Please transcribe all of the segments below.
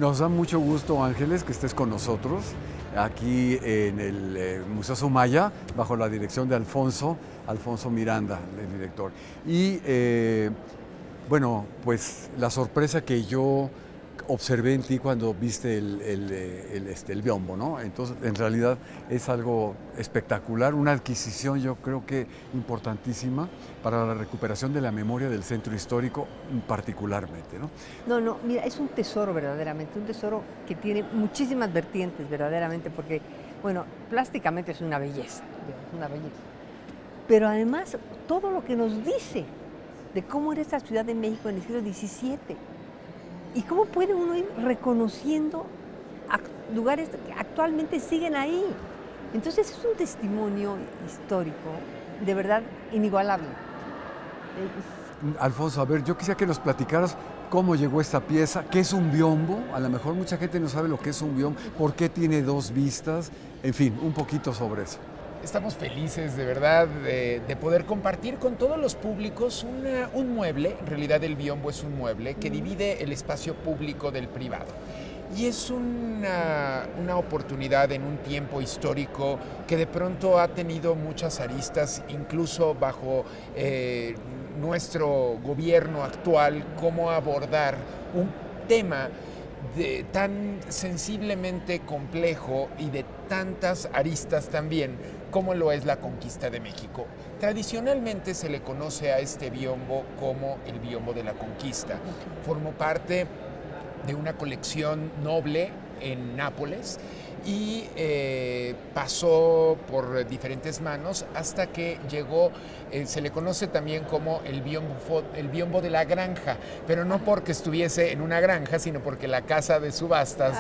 Nos da mucho gusto, Ángeles, que estés con nosotros aquí en el Museo Sumaya, bajo la dirección de Alfonso Miranda, el director. Y bueno, pues la sorpresa que yo observé en ti cuando viste el biombo, ¿no? Entonces, en realidad es algo espectacular, una adquisición yo creo que importantísima para la recuperación de la memoria del centro histórico particularmente, ¿no? No, mira, es un tesoro verdaderamente, un tesoro que tiene muchísimas vertientes verdaderamente, porque, bueno, plásticamente es una belleza, digamos, una belleza. Pero además, todo lo que nos dice de cómo era esta Ciudad de México en el siglo XVII y cómo puede uno ir reconociendo lugares que actualmente siguen ahí. Entonces es un testimonio histórico de verdad inigualable. Alfonso, a ver, yo quisiera que nos platicaras cómo llegó esta pieza, qué es un biombo, a lo mejor mucha gente no sabe lo que es un biombo, por qué tiene dos vistas, en fin, un poquito sobre eso. Estamos felices de verdad de poder compartir con todos los públicos un mueble, en realidad el biombo es un mueble que divide el espacio público del privado. Y es una oportunidad en un tiempo histórico que de pronto ha tenido muchas aristas, incluso bajo nuestro gobierno actual, cómo abordar un tema tan sensiblemente complejo y de tantas aristas también como lo es la conquista de México. Tradicionalmente se le conoce a este biombo como el biombo de la conquista. Formó parte de una colección noble en Nápoles y pasó por diferentes manos hasta que llegó, se le conoce también como el biombo de la granja, pero no porque estuviese en una granja, sino porque la casa de subastas,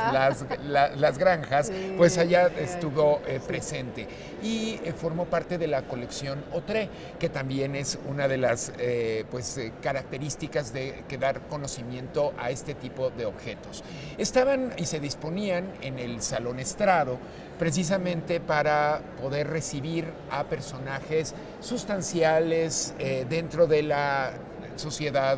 las granjas, pues allá estuvo presente. Y formó parte de la colección Autré, que también es una de las características de que dar conocimiento a este tipo de objetos. Estaban y se disponían en el Salón Estrado precisamente para poder recibir a personajes sustanciales dentro de la sociedad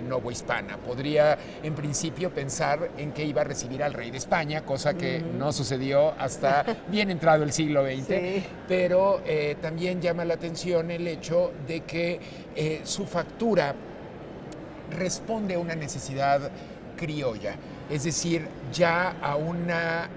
novohispana. Podría en principio pensar en que iba a recibir al rey de España, cosa que no sucedió hasta bien entrado el siglo XX, sí. Pero también llama la atención el hecho de que su factura responde a una necesidad criolla, es decir, ya a una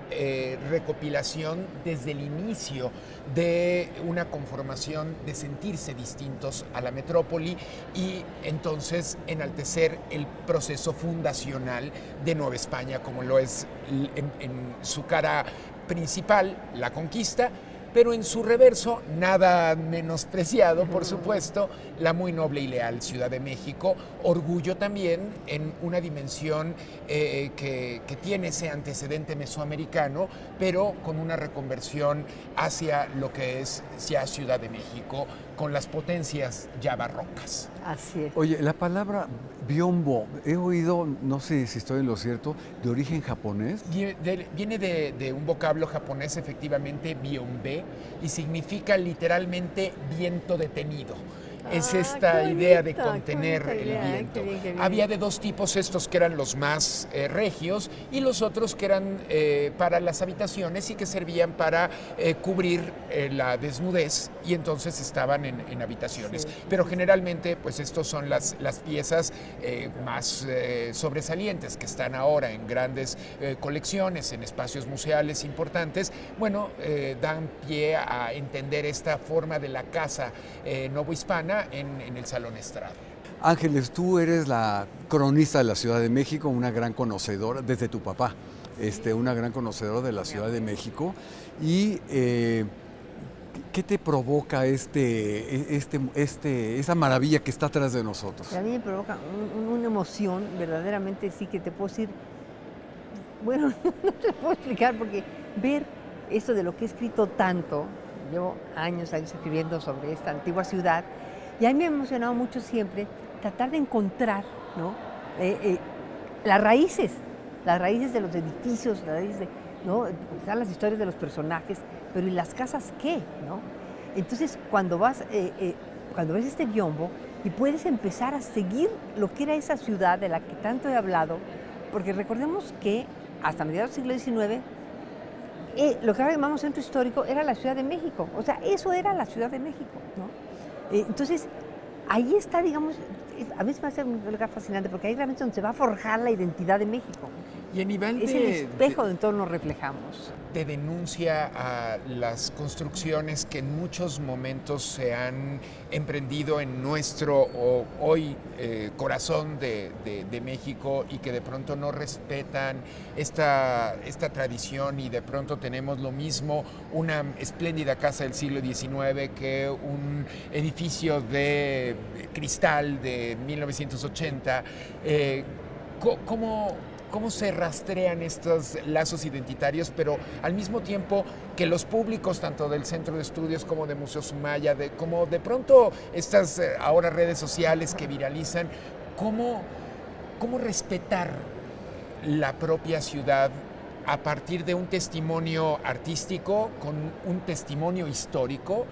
recopilación desde el inicio de una conformación de sentirse distintos a la metrópoli y entonces enaltecer el proceso fundacional de Nueva España, como lo es en su cara principal, la conquista, pero en su reverso, nada menospreciado, por supuesto, la muy noble y leal Ciudad de México, orgullo también en una dimensión que tiene ese antecedente mesoamericano, pero con una reconversión hacia lo que es ya Ciudad de México, con las potencias ya barrocas. Así es. Oye, la palabra biombo, he oído, no sé si estoy en lo cierto, de origen japonés. Viene de un vocablo japonés, efectivamente, biombe, y significa literalmente viento detenido. Es esta idea de contener el viento. Qué bien. Había de dos tipos, estos que eran los más regios y los otros que eran para las habitaciones y que servían para cubrir la desnudez y entonces estaban en habitaciones. Sí. Pero generalmente pues estos son las piezas más sobresalientes que están ahora en grandes colecciones, en espacios museales importantes. Bueno, dan pie a entender esta forma de la casa novohispana en el Salón Estrado. Ángeles, tú eres la cronista de la Ciudad de México, una gran conocedora, desde tu papá, una gran conocedora de la Ciudad de México. Y ¿qué te provoca esa maravilla que está atrás de nosotros? A mí me provoca una emoción, verdaderamente sí, que te puedo decir, bueno, no te puedo explicar, porque ver esto de lo que he escrito tanto, llevo años escribiendo sobre esta antigua ciudad, y a mí me ha emocionado mucho siempre tratar de encontrar, ¿no? las raíces de los edificios, las raíces de, ¿no? Están las historias de los personajes, pero ¿y las casas qué? ¿No? Entonces, cuando ves este biombo y puedes empezar a seguir lo que era esa ciudad de la que tanto he hablado, porque recordemos que hasta mediados del siglo XIX, lo que ahora llamamos centro histórico era la Ciudad de México. O sea, eso era la Ciudad de México, ¿no? Entonces, ahí está, digamos, a mí se me hace un lugar fascinante porque ahí realmente es donde se va a forjar la identidad de México. Y a nivel Es el espejo donde todos nos reflejamos. de denuncia a las construcciones que en muchos momentos se han emprendido en nuestro hoy corazón de México y que de pronto no respetan esta tradición y de pronto tenemos lo mismo, una espléndida casa del siglo XIX que un edificio de cristal de 1980. ¿Cómo se rastrean estos lazos identitarios, pero al mismo tiempo que los públicos, tanto del Centro de Estudios como de Museo Sumaya, como de pronto estas ahora redes sociales que viralizan, cómo respetar la propia ciudad a partir de un testimonio artístico con un testimonio histórico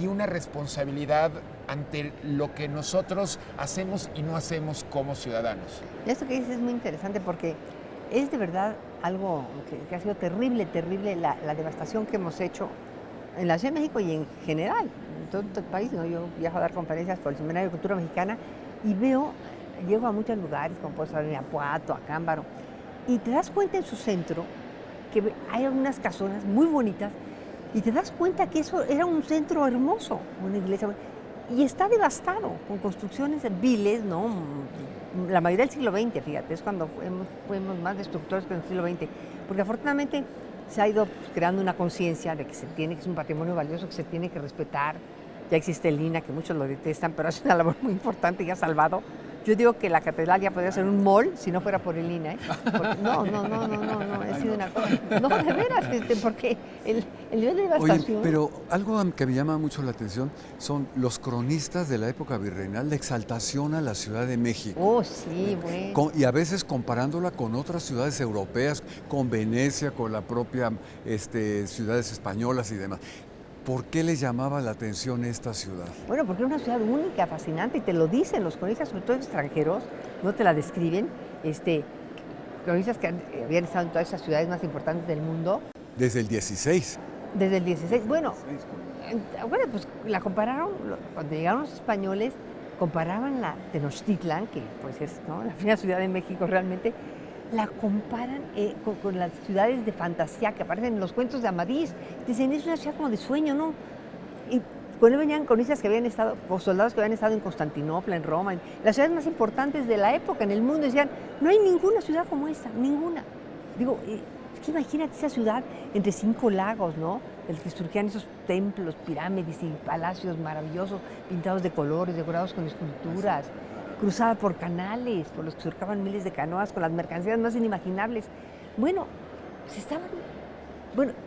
y una responsabilidad ante lo que nosotros hacemos y no hacemos como ciudadanos? Esto que dices es muy interesante porque es de verdad algo que ha sido terrible la devastación que hemos hecho en la Ciudad de México y en general, en todo el país, ¿no? Yo viajo a dar conferencias por el Seminario de Cultura Mexicana y llego a muchos lugares, como puedes saber en Apuato, a Cámbaro, y te das cuenta en su centro que hay algunas casonas muy bonitas y te das cuenta que eso era un centro hermoso, una iglesia, y está devastado con construcciones viles, ¿no? La mayoría del siglo XX, fíjate, es cuando fuimos más destructores que en el siglo XX, porque afortunadamente se ha ido creando una conciencia de que es un patrimonio valioso que se tiene que respetar. Ya existe el INAH, que muchos lo detestan, pero hace una labor muy importante y ha salvado. Yo digo que la catedral ya podría ser un mall si no fuera por el INAH, ¿eh? No, ha sido una cosa. No, de veras, porque el nivel de devastación. Oye, pero algo que me llama mucho la atención son los cronistas de la época virreinal de exaltación a la Ciudad de México. Oh, sí, bueno. Y a veces comparándola con otras ciudades europeas, con Venecia, con la propia ciudades españolas y demás. ¿Por qué les llamaba la atención esta ciudad? Bueno, porque era una ciudad única, fascinante, y te lo dicen los cronistas, sobre todo extranjeros, no te la describen, cronistas que habían estado en todas esas ciudades más importantes del mundo. Desde el 16. Desde el 16, bueno, pues la compararon, cuando llegaron los españoles, comparaban la Tenochtitlan, que pues es, ¿no?, la primera ciudad de México realmente, la comparan con las ciudades de fantasía que aparecen en los cuentos de Amadís. Dicen, es una ciudad como de sueño, ¿no? Y con él venían cronistas que habían estado, o soldados que habían estado en Constantinopla, en Roma, en las ciudades más importantes de la época en el mundo. Decían, no hay ninguna ciudad como esta, ninguna. Digo, es que imagínate esa ciudad entre 5 lagos, ¿no? En el que surgían esos templos, pirámides y palacios maravillosos, pintados de colores, decorados con esculturas, cruzada por canales, por los que surcaban miles de canoas con las mercancías más inimaginables. Bueno,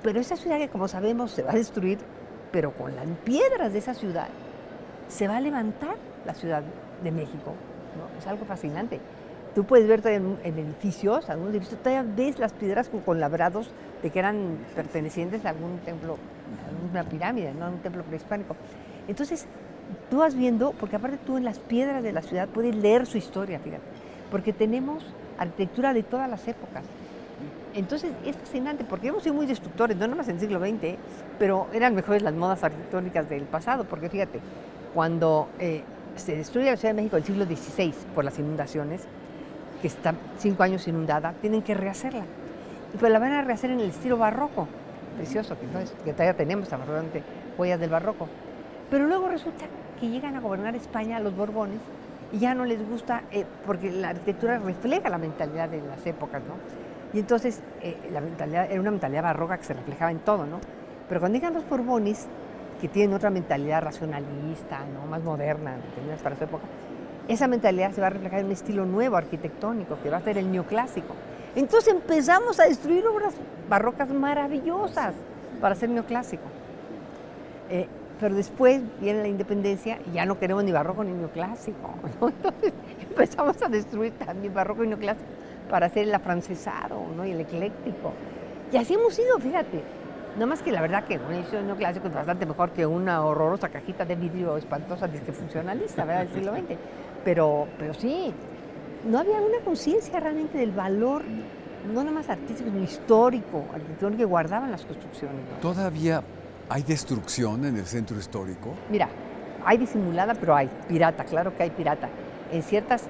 pero esa ciudad que, como sabemos, se va a destruir, pero con las piedras de esa ciudad se va a levantar la Ciudad de México, ¿no? Es algo fascinante. Tú puedes ver todavía en edificios, algunos edificios, todavía ves las piedras con labrados de que eran pertenecientes a algún templo, a alguna pirámide, ¿no?, a un templo prehispánico. Entonces, tú vas viendo, porque aparte tú en las piedras de la ciudad puedes leer su historia, fíjate, porque tenemos arquitectura de todas las épocas. Entonces es fascinante, porque hemos sido muy destructores, no nomás en el siglo XX, pero eran mejores las modas arquitectónicas del pasado, porque fíjate, cuando se destruye la Ciudad de México en el siglo XVI por las inundaciones, que está 5 años inundada, tienen que rehacerla. Y pues la van a rehacer en el estilo barroco, precioso, que todavía tenemos, afortunadamente, huellas del barroco. Pero luego resulta que llegan a gobernar España los Borbones y ya no les gusta, porque la arquitectura refleja la mentalidad de las épocas, ¿no? Y entonces la mentalidad era una mentalidad barroca que se reflejaba en todo, ¿no? Pero cuando llegan los Borbones, que tienen otra mentalidad racionalista, ¿no?, más moderna, para su época, esa mentalidad se va a reflejar en un estilo nuevo arquitectónico, que va a ser el neoclásico. Entonces empezamos a destruir obras barrocas maravillosas para hacer neoclásico. Pero después viene la independencia y ya no queremos ni barroco ni neoclásico, ¿no? Entonces empezamos a destruir también barroco y neoclásico para hacer el afrancesado, ¿no?, y el ecléctico. Y así hemos ido, fíjate. No más que la verdad que un edificio neoclásico es bastante mejor que una horrorosa cajita de vidrio espantosa disfuncionalista, ¿verdad?, del siglo XX. Pero sí, no había una conciencia realmente del valor no nada más artístico, sino histórico, arquitectónico, que guardaban las construcciones, ¿no? ¿Todavía hay destrucción en el centro histórico? Mira, hay disimulada, pero hay pirata, claro que hay pirata. En ciertas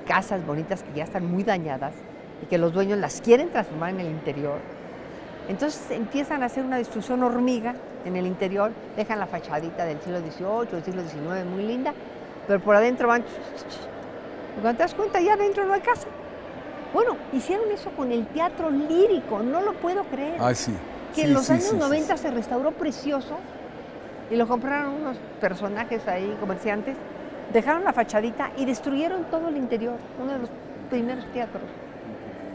casas bonitas que ya están muy dañadas y que los dueños las quieren transformar en el interior. Entonces empiezan a hacer una destrucción hormiga en el interior, dejan la fachadita del siglo XVIII, del siglo XIX muy linda, pero por adentro van... Y cuando te das cuenta, ya adentro no hay casa. Bueno, hicieron eso con el teatro lírico, no lo puedo creer. Ah, sí. Que Sí, en los sí, años sí, 90 sí. se restauró precioso y lo compraron unos personajes ahí, comerciantes, dejaron la fachadita y destruyeron todo el interior, uno de los primeros teatros.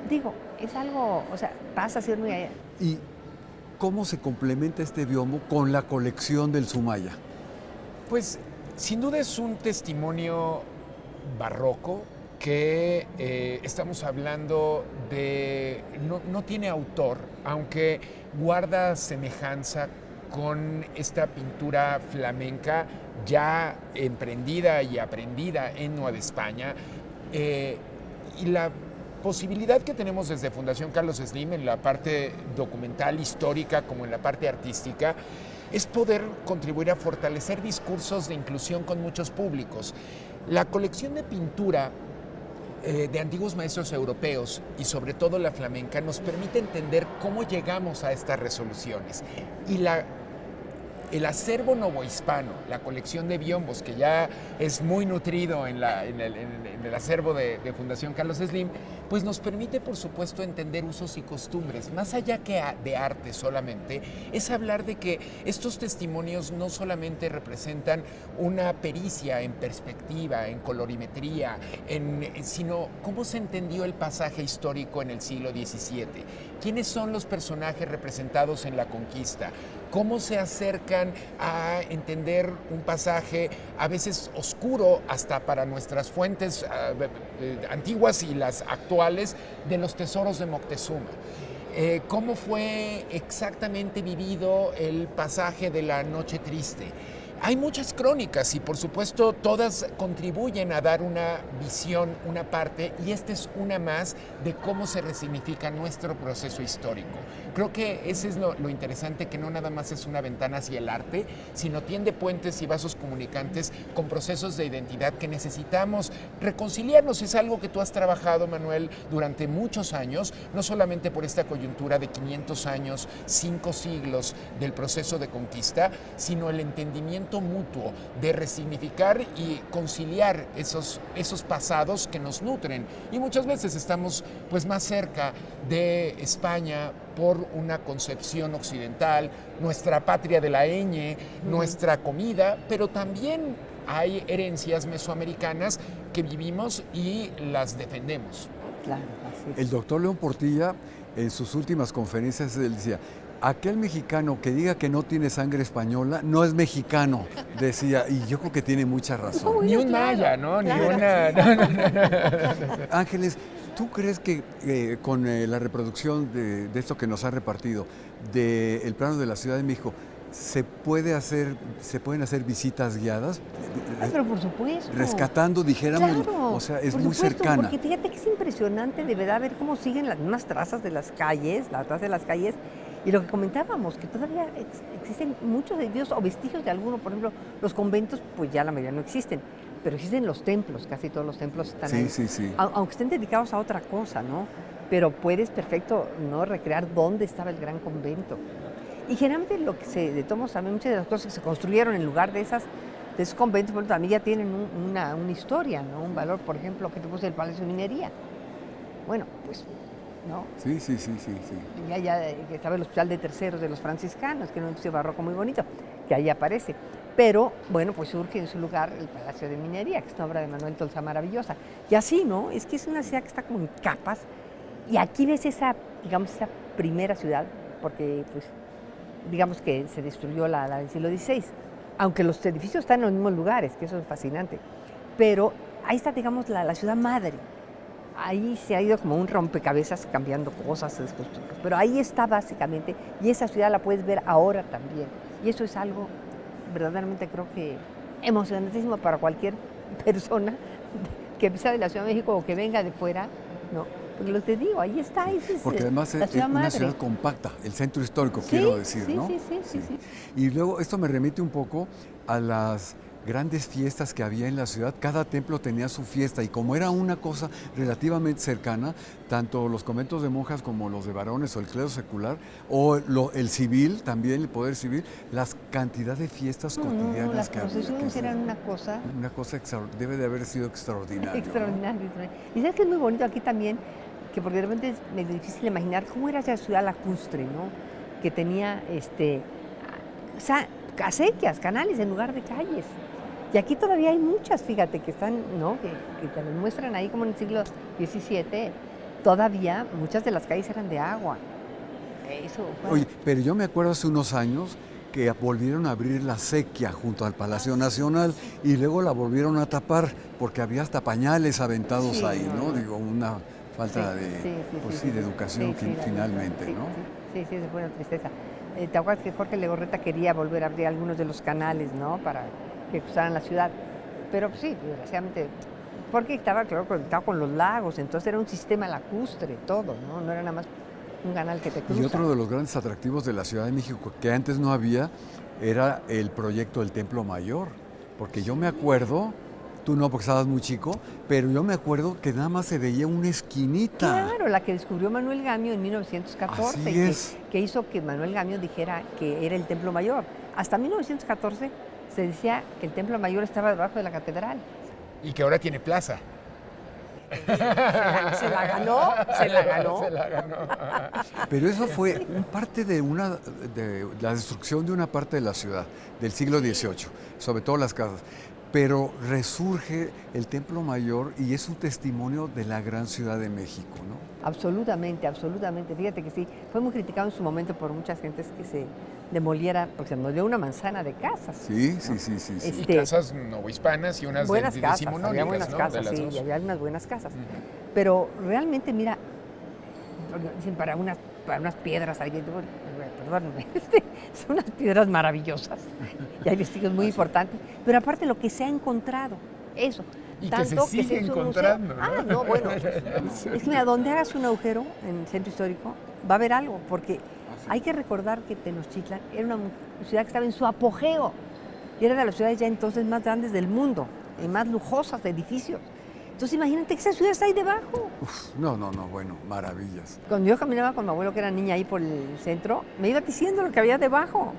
Digo, es algo, o sea, pasa a ser muy allá. ¿Y cómo se complementa este biombo con la colección del Sumaya? Pues sin duda es un testimonio barroco que estamos hablando de, no tiene autor, aunque guarda semejanza con esta pintura flamenca ya emprendida y aprendida en Nueva España. Y la posibilidad que tenemos desde Fundación Carlos Slim en la parte documental, histórica, como en la parte artística, es poder contribuir a fortalecer discursos de inclusión con muchos públicos. La colección de pintura de antiguos maestros europeos y sobre todo la flamenca nos permite entender cómo llegamos a estas resoluciones. Y el acervo novohispano, la colección de biombos, que ya es muy nutrido en el acervo de Fundación Carlos Slim, pues nos permite, por supuesto, entender usos y costumbres. Más allá que de arte solamente, es hablar de que estos testimonios no solamente representan una pericia en perspectiva, en colorimetría, sino cómo se entendió el pasaje histórico en el siglo XVII. ¿Quiénes son los personajes representados en la conquista? ¿Cómo se acercan a entender un pasaje a veces oscuro hasta para nuestras fuentes antiguas y las actuales de los tesoros de Moctezuma? ¿Cómo fue exactamente vivido el pasaje de la Noche Triste? Hay muchas crónicas y por supuesto todas contribuyen a dar una visión, una parte, y esta es una más de cómo se resignifica nuestro proceso histórico. Creo que ese es lo interesante, que no nada más es una ventana hacia el arte, sino tiende puentes y vasos comunicantes con procesos de identidad que necesitamos reconciliarnos. Es algo que tú has trabajado, Manuel, durante muchos años, no solamente por esta coyuntura de 500 años, 5 siglos del proceso de conquista, sino el entendimiento mutuo de resignificar y conciliar esos pasados que nos nutren. Y muchas veces estamos pues más cerca de España por una concepción occidental, nuestra patria de la ñ, nuestra comida, pero también hay herencias mesoamericanas que vivimos y las defendemos. Claro, así es. El doctor León Portilla, en sus últimas conferencias, él decía: aquel mexicano que diga que no tiene sangre española no es mexicano, decía, y yo creo que tiene mucha razón. Uy, Ni un claro, maya, ¿no? claro. Ni una... No. Ángeles, ¿tú crees que con la reproducción de esto que nos ha repartido, del plano de la Ciudad de México, se pueden hacer visitas guiadas? Ay, pero por supuesto. Rescatando, dijéramos, Claro, o sea, es por muy supuesto, cercana. Porque fíjate que es impresionante de verdad ver cómo siguen las mismas trazas de las calles, y lo que comentábamos, que todavía existen muchos edificios o vestigios de alguno. Por ejemplo, los conventos, pues ya la mayoría no existen, pero existen los templos, casi todos los templos están ahí. Sí. Aunque estén dedicados a otra cosa, ¿no? Pero puedes perfecto, ¿no?, recrear dónde estaba el gran convento. Y generalmente lo que de todos modos, también muchas de las cosas que se construyeron en lugar de esos conventos, bueno, también ya tienen una historia, ¿no? Un valor. Por ejemplo, que te puse el Palacio de Minería. Bueno, pues, ¿no? Sí. Ya que estaba el Hospital de Terceros de los franciscanos, que era un edificio barroco muy bonito, que ahí aparece. Pero, bueno, pues surge en su lugar el Palacio de Minería, que es una obra de Manuel Tolsa maravillosa. Y así, ¿no? Es que es una ciudad que está como en capas, y aquí ves esa primera ciudad, porque, pues, digamos que se destruyó la del siglo XVI, aunque los edificios están en los mismos lugares, que eso es fascinante. Pero ahí está, digamos, la ciudad madre. Ahí se ha ido como un rompecabezas cambiando cosas, pero ahí está básicamente, y esa ciudad la puedes ver ahora también. Y eso es algo verdaderamente, creo que emocionantísimo para cualquier persona que sea de la Ciudad de México o que venga de fuera, ¿no? Porque lo te digo, ahí está, esa es Porque además la es ciudad una madre. ciudad compacta, el centro histórico, Sí, quiero decir, sí, ¿no? sí. Y luego esto me remite un poco a las grandes fiestas que había en la ciudad. Cada templo tenía su fiesta y como era una cosa relativamente cercana, tanto los conventos de monjas como los de varones o el clero secular o el civil, también el poder civil, las cantidad de fiestas cotidianas las que había. procesiones eran una cosa Debe de haber sido extraordinario. extraordinaria. Y sabes que es muy bonito aquí también, que porque de repente es medio difícil imaginar cómo era esa ciudad lacustre, ¿no? Que tenía acequias, canales en lugar de calles. Y aquí todavía hay muchas, fíjate, que están, ¿no? Que te las muestran ahí como en el siglo XVII. Todavía muchas de las calles eran de agua. Eso fue. Oye, pero yo me acuerdo hace unos años que volvieron a abrir la acequia junto al Palacio Nacional y luego la volvieron a tapar porque había hasta pañales aventados Sí, ahí, ¿no? no. Digo, una falta de educación finalmente, ¿no? Sí, esa fue una tristeza. ¿Te acuerdas que Jorge Legorreta quería volver a abrir algunos de los canales, ¿no? Para que cruzaran la ciudad. Pero pues, sí, desgraciadamente, porque estaba, claro, conectado con los lagos, entonces era un sistema lacustre, todo, ¿no? No era nada más un canal que te cruza. Y otro de los grandes atractivos de la Ciudad de México que antes no había era el proyecto del Templo Mayor, porque yo me acuerdo, tú no porque estabas muy chico, pero yo me acuerdo que nada más se veía una esquinita. Claro, la que descubrió Manuel Gamio en 1914, Así es. que hizo que Manuel Gamio dijera que era el Templo Mayor. Hasta 1914 se decía que el Templo Mayor estaba debajo de la catedral. Y que ahora tiene plaza. Se la ganó, se la ganó. Se la ganó. Pero eso fue parte de la destrucción de una parte de la ciudad del siglo XVIII, sobre todo las casas. Pero resurge el Templo Mayor y es un testimonio de la gran Ciudad de México, ¿no? Absolutamente, absolutamente. Fíjate que sí, fue muy criticado en su momento por muchas gentes que se demoliera, porque se demolió una manzana de casas. Sí. Y casas novohispanas y unas buenas casas, decimonónicas, había buenas ¿no? casas, De las sí, dos. y había unas buenas casas. Pero realmente, mira, dicen para unas piedras, ahí, perdóname, son unas piedras maravillosas y hay vestigios muy importantes, pero aparte lo que se ha encontrado, eso. Y tanto que se sigue hizo un encontrando, museo. ¿no? No, bueno, es que mira, donde hagas un agujero en el centro histórico, va a haber algo, porque hay que recordar que Tenochtitlan era una ciudad que estaba en su apogeo, y era de las ciudades ya entonces más grandes del mundo, y más lujosas de edificios. Entonces imagínate que esa ciudad está ahí debajo. No, bueno, maravillas. Cuando yo caminaba con mi abuelo, que era niña ahí por el centro, me iba diciendo lo que había debajo.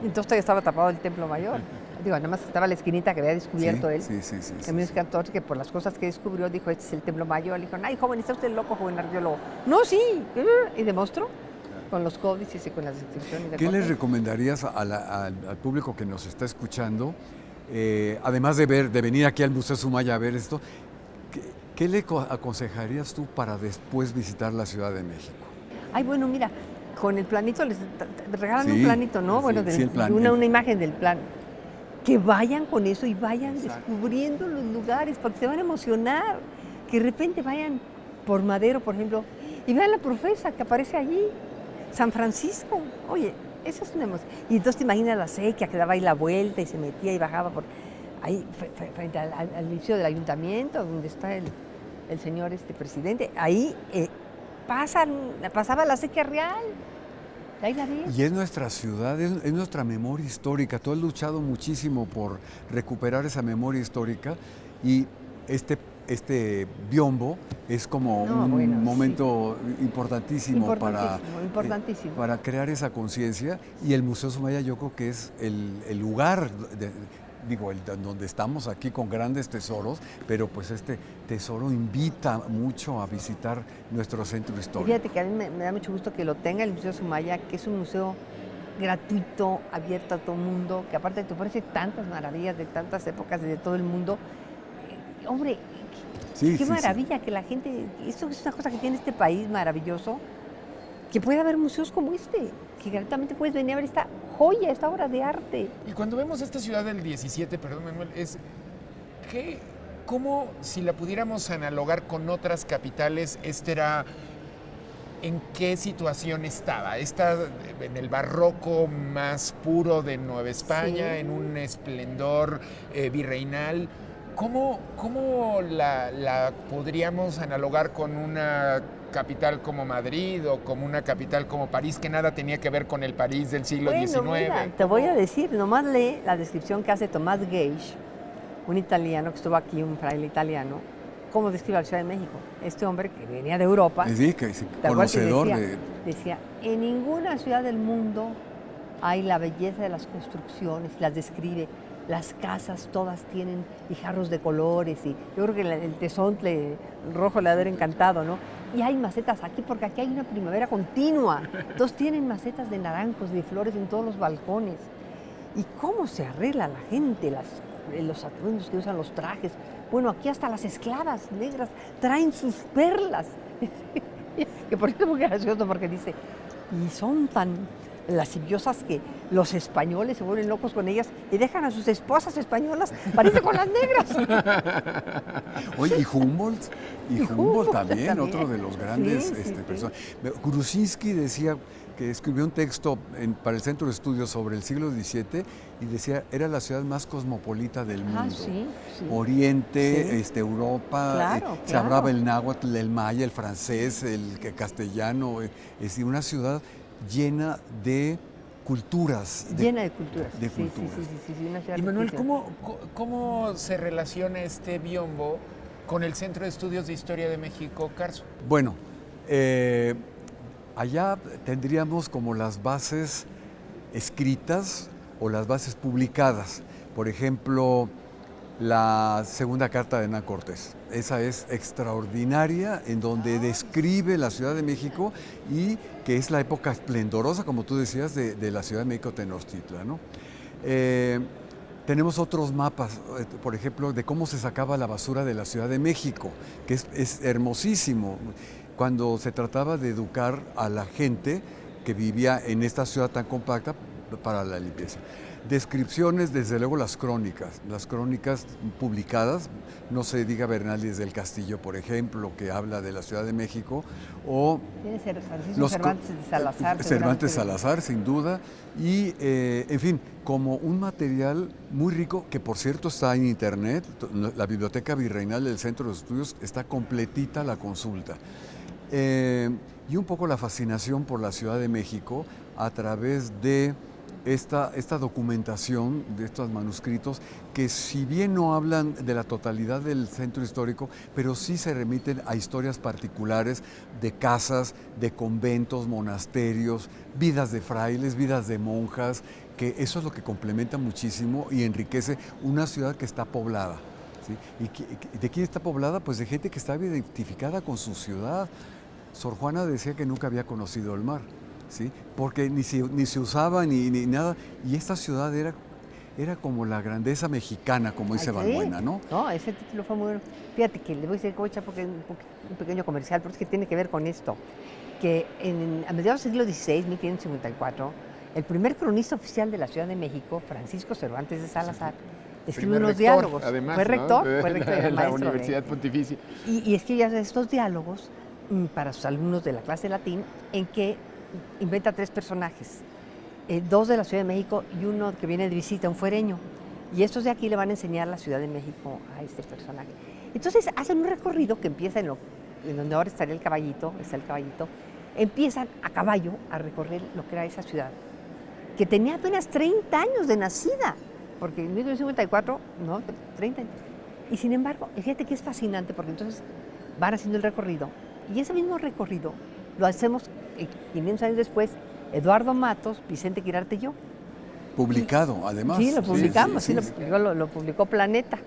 Entonces todavía estaba tapado el Templo Mayor. Digo, nada más estaba la esquinita que había descubierto él. Sí. En 1914, que por las cosas que descubrió, dijo, este es el Templo Mayor. Le dijo, ay, joven, está usted loco, joven arqueólogo. No, sí. Y demostró con los códices y con las descripciones. ¿Qué les recomendarías al público que nos está escuchando, además de venir aquí al Museo Sumaya a ver esto, ¿qué le aconsejarías tú para después visitar la Ciudad de México? Ay, bueno, mira, con el planito les regalan un planito, ¿no? Sí, Bueno, el plan. una imagen del plan. Que vayan con eso y vayan descubriendo los lugares, porque se van a emocionar. Que de repente vayan por Madero, por ejemplo, y vean la Profesa que aparece allí, San Francisco. Oye, eso es una emoción. Y entonces te imaginas la acequia que daba ahí la vuelta y se metía y bajaba por ahí frente al edificio del ayuntamiento, donde está el señor presidente. Ahí pasaba la acequia real. Ahí la ves. Y es nuestra ciudad, es nuestra memoria histórica. Tú has luchado muchísimo por recuperar esa memoria histórica y este biombo es como un momento importantísimo, importantísimo. Para crear esa conciencia. Y el Museo Sumaya yo creo que es el lugar, donde estamos aquí con grandes tesoros, pero pues este tesoro invita mucho a visitar nuestro centro histórico. Fíjate que a mí me da mucho gusto que lo tenga el Museo Sumaya, que es un museo gratuito, abierto a todo el mundo, que aparte te ofrece tantas maravillas de tantas épocas y de todo el mundo. Hombre, qué maravilla que la gente, esto es una cosa que tiene este país maravilloso, que puede haber museos como este, que gratuitamente puedes venir a ver esta joya, esta obra de arte. Y cuando vemos esta ciudad del 17, perdón Manuel, ¿cómo si la pudiéramos analogar con otras capitales, ¿en qué situación estaba? ¿Está en el barroco más puro de Nueva España, en un esplendor virreinal? ¿Cómo la podríamos analogar con una capital como Madrid o como una capital como París, que nada tenía que ver con el París del siglo XIX? Mira, te voy a decir, nomás lee la descripción que hace Tomás Gage, un italiano que estuvo aquí, un fraile italiano, cómo describe a la Ciudad de México. Este hombre que venía de Europa, Sí, que es tal cual que conocedor decía, en ninguna ciudad del mundo hay la belleza de las construcciones, las describe. Las casas todas tienen guijarros de colores y yo creo que el tezontle rojo le ha de haber encantado, ¿no? Y hay macetas aquí porque aquí hay una primavera continua. Entonces tienen macetas de naranjos, de flores en todos los balcones. ¿Y cómo se arregla la gente, los atuendos que usan los trajes? Bueno, aquí hasta las esclavas negras traen sus perlas. Que por eso es muy gracioso porque dice, y son tan lasciviosas que los españoles se vuelven locos con ellas y dejan a sus esposas españolas parirse con las negras. Oye, y Humboldt, Humboldt también, también. otro de los grandes Sí. personajes. Gruszynski decía que escribió un texto para el Centro de Estudios sobre el siglo XVII y decía, era la ciudad más cosmopolita del mundo. Sí. Oriente, Sí. Europa, Claro, se claro. hablaba el náhuatl, el maya, el francés, el castellano, es decir, una ciudad llena de culturas. Llena de culturas. de Sí, culturas. sí, una ciudad Y Manuel, riquísima. ¿cómo se relaciona este biombo con el Centro de Estudios de Historia de México, Carso? Bueno, allá tendríamos como las bases escritas o las bases publicadas. Por ejemplo, la segunda carta de Hernán Cortés. Esa es extraordinaria, en donde describe la Ciudad de México y que es la época esplendorosa, como tú decías, de la Ciudad de México Tenochtitlan, ¿no? Tenemos otros mapas, por ejemplo, de cómo se sacaba la basura de la Ciudad de México, que es hermosísimo. Cuando se trataba de educar a la gente que vivía en esta ciudad tan compacta para la limpieza. Descripciones, desde luego las crónicas publicadas, no se diga Bernaldez del Castillo, por ejemplo, que habla de la Ciudad de México, o Tiene Francisco Cervantes de Salazar. Cervantes Salazar, sin duda, y en fin, como un material muy rico, que por cierto está en internet, la Biblioteca Virreinal del Centro de Estudios está completita la consulta. Y un poco la fascinación por la Ciudad de México a través de esta documentación de estos manuscritos que si bien no hablan de la totalidad del centro histórico, pero sí se remiten a historias particulares de casas, de conventos, monasterios, vidas de frailes, vidas de monjas, que eso es lo que complementa muchísimo y enriquece una ciudad que está poblada. ¿Sí? ¿Y de quién está poblada? Pues de gente que estaba identificada con su ciudad. Sor Juana decía que nunca había conocido el mar, ¿sí? Porque ni se usaba ni nada, y esta ciudad era como la grandeza mexicana, como dice Balbuena, ¿no? No, ese título fue muy bueno. Fíjate que le voy a decir, voy a echar porque es un pequeño comercial, pero es que tiene que ver con esto, que a mediados del siglo XVI, 1554, el primer cronista oficial de la Ciudad de México, Francisco Cervantes de Salazar, escribe unos diálogos. Además, fue rector, ¿no? fue rector de era la maestro Universidad Pontificia. Y escribe estos diálogos para sus alumnos de la clase de latín, en que inventa 3 personajes, 2 de la Ciudad de México y uno que viene de visita, un fuereño. Y estos de aquí le van a enseñar la Ciudad de México a este personaje. Entonces hacen un recorrido que empieza en donde ahora está el caballito, empiezan a caballo a recorrer lo que era esa ciudad, que tenía apenas 30 años de nacida, porque en 1954, no, 30 años. Y sin embargo, fíjate que es fascinante, porque entonces van haciendo el recorrido, y ese mismo recorrido lo hacemos 500 años después, Eduardo Matos, Vicente Quirarte y yo. Publicado, además. Sí, lo publicamos, sí. lo publicó Planeta.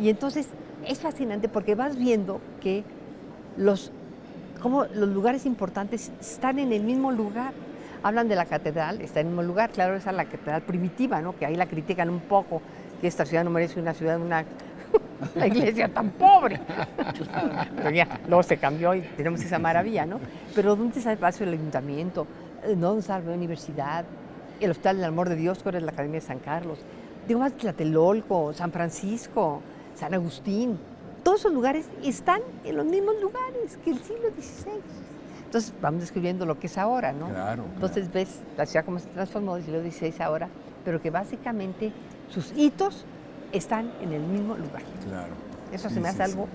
Y entonces es fascinante porque vas viendo que como los lugares importantes están en el mismo lugar. Hablan de la catedral, está en el mismo lugar, claro, esa es la catedral primitiva, ¿no? Que ahí la critican un poco, que esta ciudad no merece una iglesia tan pobre. Pero ya, luego se cambió y tenemos esa maravilla, ¿no? Pero ¿dónde está el Palacio del Ayuntamiento? ¿Dónde está la universidad? El Hospital del Amor de Dios, que ahora es la Academia de San Carlos. Digo, Tlatelolco, San Francisco, San Agustín. Todos esos lugares están en los mismos lugares que el siglo XVI. Entonces vamos describiendo lo que es ahora, ¿no? Claro. Entonces ves la ciudad cómo se transformó del siglo XVI ahora, pero que básicamente sus hitos están en el mismo lugar. Claro. Eso Sí, se me hace sí, algo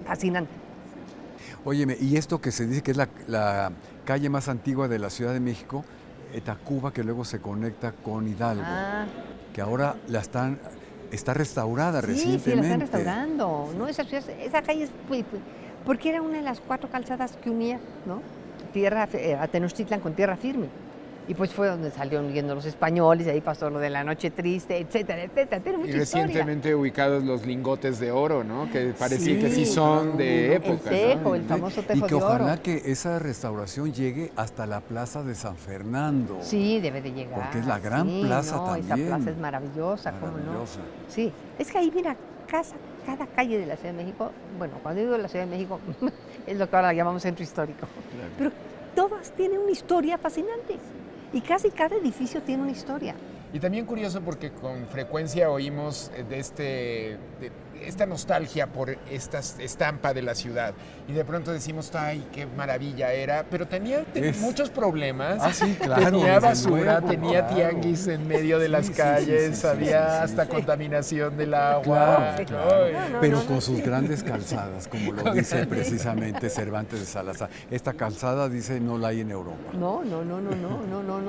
fascinante. Óyeme, y esto que se dice que es la calle más antigua de la Ciudad de México, Tacuba, que luego se conecta con Hidalgo, Ah, que ahora está restaurada sí, recientemente. sí, la están restaurando. ¿No? Esa calle es, porque era una de las 4 calzadas que unía, ¿no? A Tenochtitlan con tierra firme. Y pues fue donde salieron yendo los españoles, y ahí pasó lo de la Noche Triste, etcétera, etcétera. Tiene mucha Y recientemente ubicados los lingotes de oro, ¿no? Que parecía que sí son de época, el ¿no? tejo, el famoso Y tejo que de ojalá oro. que esa restauración llegue hasta la Plaza de San Fernando. Sí, debe de llegar. Porque es la gran sí, plaza no, también. Esa plaza es maravillosa, ¿cómo no? Maravillosa. Sí, es que ahí mira, cada calle de la Ciudad de México, bueno, cuando digo de la Ciudad de México, es lo que ahora llamamos centro histórico, pero todas tienen una historia fascinante y casi cada edificio tiene una historia. Y también curioso porque con frecuencia oímos de esta nostalgia por esta estampa de la ciudad. Y de pronto decimos, ay, qué maravilla era. Pero tenía muchos problemas. Ah, sí, claro. Tenía desde basura, luego, tenía claro. tianguis en medio de las Sí, sí, calles, sí, sí, había sí, hasta sí. contaminación del agua. Claro, Sí. claro. No, Pero no, con no. sus grandes calzadas, como lo dice precisamente Cervantes de Salazar. Esta calzada, dice, no la hay en Europa. No,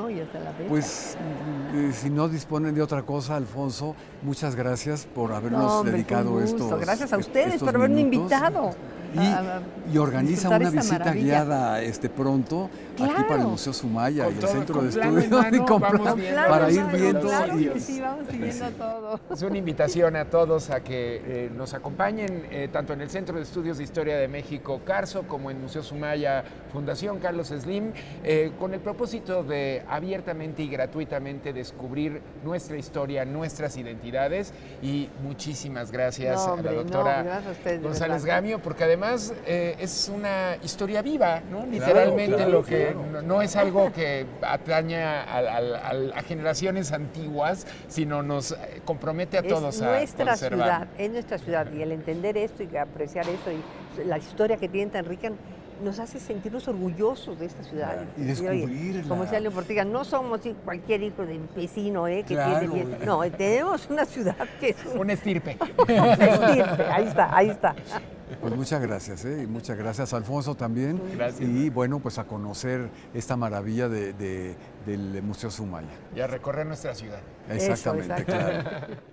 y hasta la fecha. Pues, si no disponen de otra cosa, Alfonso, muchas gracias por habernos No, hombre, dedicado fue un gusto. estos Gracias a ustedes estos por haberme minutos. invitado. Y organiza disfrutar una esta visita maravilla. guiada pronto aquí Claro. para el Museo Sumaya Con y el todo, Centro con de plan en Estudios mano, y con vamos plan viendo para los ir viendo. Claro que sitios. sí, vamos siguiendo todo. Es una invitación a todos a que nos acompañen tanto en el Centro de Estudios de Historia de México, Carso, como en Museo Sumaya, Fundación Carlos Slim, con el propósito de abiertamente y gratuitamente descubrir nuestra historia, nuestras identidades. Y muchísimas gracias No, a hombre, la doctora no, gracias a ustedes, de González verdad. Gamio, porque además es una historia viva, ¿no? Literalmente claro, lo que claro. no es algo que atañe a generaciones antiguas, sino nos compromete a todos Es a nuestra conservar. ciudad, es nuestra ciudad. Y el entender esto y apreciar eso y la historia que tiene tan rica nos hace sentirnos orgullosos de esta ciudad. Claro, y Decir, oye, descubrirla. como decía León Portiga, no somos cualquier hijo de vecino que Claro. tiene bien. No, tenemos una ciudad que es Un estirpe. una estirpe. Ahí está. Pues muchas gracias, y muchas gracias Alfonso también. Gracias. Y bueno, pues a conocer esta maravilla del Museo Sumaya. Y a recorrer nuestra ciudad. Exactamente, exactamente. claro.